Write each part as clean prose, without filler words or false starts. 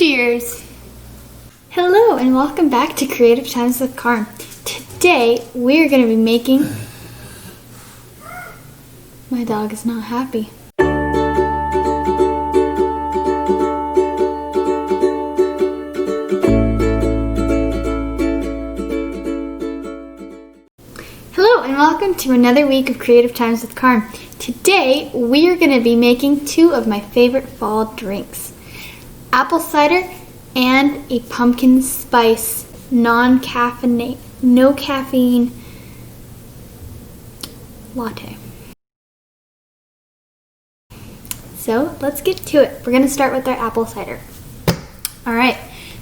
Cheers! Hello and welcome back to Creative Times with Carm. Today we're going to be making... My dog is not happy. Hello and welcome to another week of Creative Times with Carm. Today we are going to be making two of my favorite fall drinks. Apple cider and a pumpkin spice no caffeine latte. So let's get to it. We're going to start with our apple cider. Alright,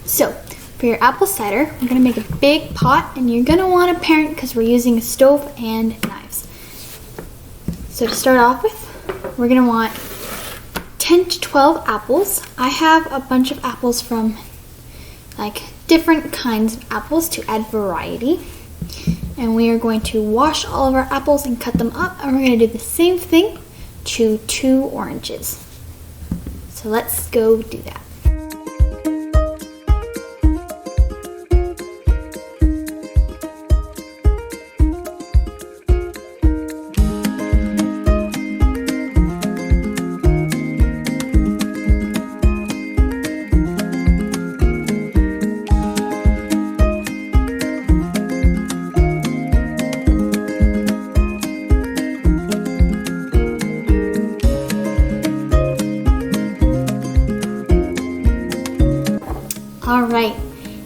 so for your apple cider, we're going to make a big pot, and you're going to want a parent because we're using a stove and knives. So to start off with, we're going to want 10 to 12 apples. I have a bunch of apples from like different kinds of apples to add variety. And we are going to wash all of our apples and cut them up, and we're going to do the same thing to 2 oranges. So let's go do that. Alright,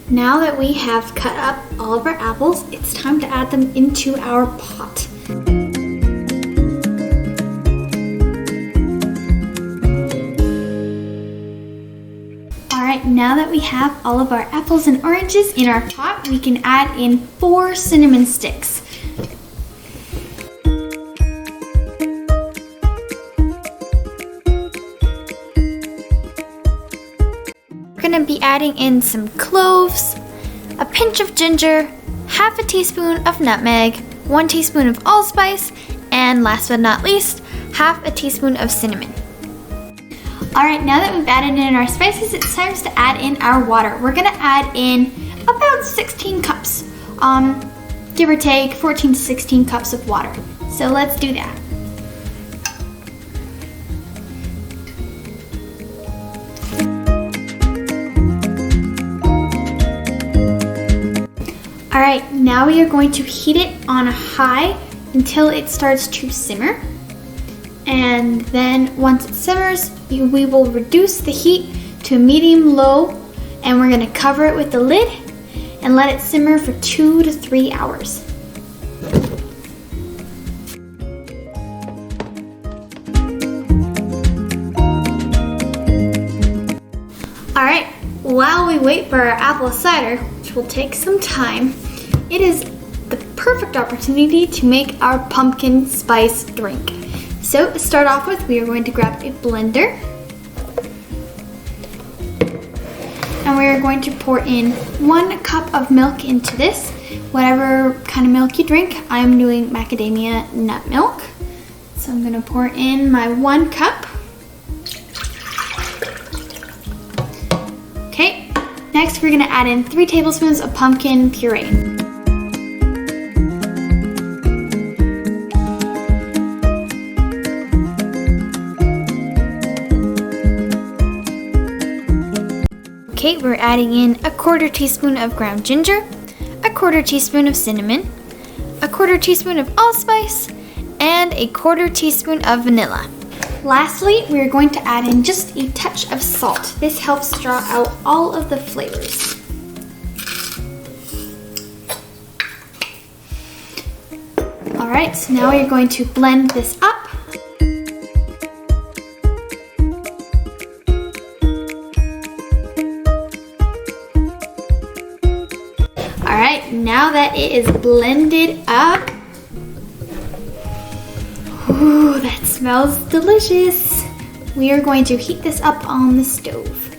now that we have cut up all of our apples, it's time to add them into our pot. Alright, now that we have all of our apples and oranges in our pot, we can add in 4 cinnamon sticks. We're going to be adding in some cloves, a pinch of ginger, half a teaspoon of nutmeg, 1 teaspoon of allspice, and last but not least, half a teaspoon of cinnamon. Alright, now that we've added in our spices, it's time to add in our water. We're going to add in about 16 cups, give or take 14 to 16 cups of water. So let's do that. Alright, now we are going to heat it on a high until it starts to simmer. And then once it simmers, we will reduce the heat to medium-low, and we're going to cover it with the lid and let it simmer for 2 to 3 hours. Alright, while we wait for our apple cider, which will take some time, it is the perfect opportunity to make our pumpkin spice drink. So to start off with, we are going to grab a blender, and we are going to pour in 1 cup of milk into this. Whatever kind of milk you drink, I'm doing macadamia nut milk. So I'm going to pour in my 1 cup. Okay, next we're going to add in 3 tablespoons of pumpkin puree. Okay, we're adding in a 1/4 teaspoon of ground ginger, a 1/4 teaspoon of cinnamon, a 1/4 teaspoon of allspice, and a 1/4 teaspoon of vanilla. Lastly, we're going to add in just a touch of salt. This helps draw out all of the flavors. Alright, so now we're going to blend this up. Alright, now that it is blended up, ooh, that smells delicious. We are going to heat this up on the stove.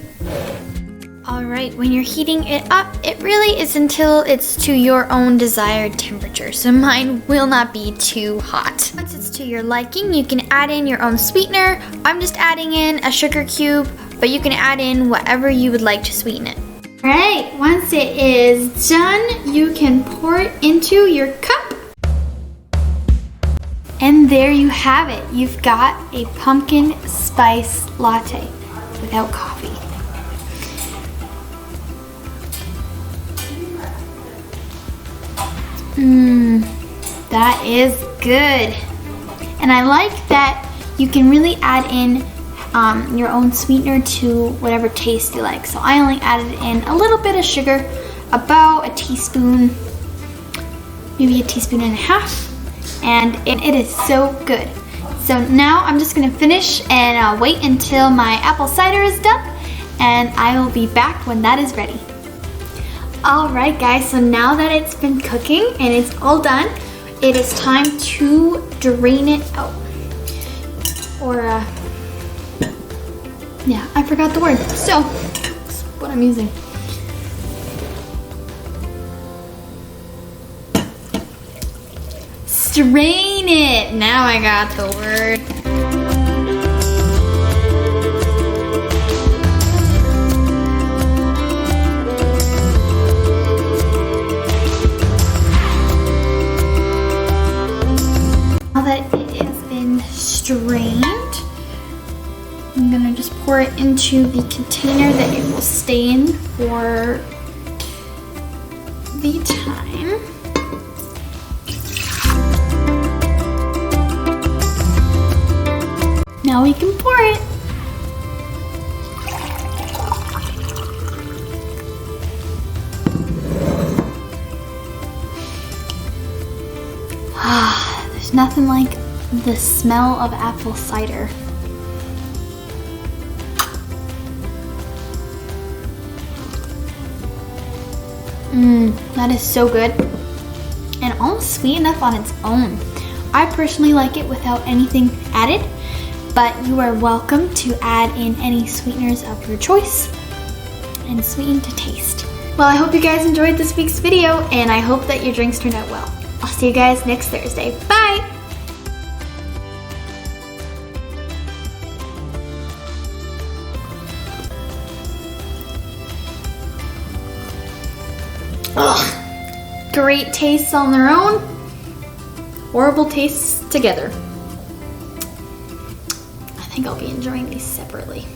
Alright, when you're heating it up, it really is until it's to your own desired temperature. So mine will not be too hot. Once it's to your liking, you can add in your own sweetener. I'm just adding in a sugar cube, but you can add in whatever you would like to sweeten it. All right, once it is done, you can pour it into your cup. And there you have it. You've got a pumpkin spice latte without coffee. That is good. And I like that you can really add in your own sweetener to whatever taste you like. So I only added in a little bit of sugar, about a teaspoon, maybe a teaspoon and a half, and it is so good. So now I'm just gonna finish and wait until my apple cider is done, and I will be back when that is ready. All right guys, so now that it's been cooking and it's all done, it is time to drain it out. Or, yeah, I forgot the word. So, that's what I'm using. Strain it. Now I got the word. Now that it has been strained, I'm gonna just pour it into the container that it will stay in for the time. Now we can pour it. There's nothing like the smell of apple cider. That is so good and almost sweet enough on its own. I personally like it without anything added, but you are welcome to add in any sweeteners of your choice and sweeten to taste. Well, I hope you guys enjoyed this week's video, and I hope that your drinks turned out well. I'll see you guys next Thursday. Bye! Ugh. Great tastes on their own, horrible tastes together. I think I'll be enjoying these separately.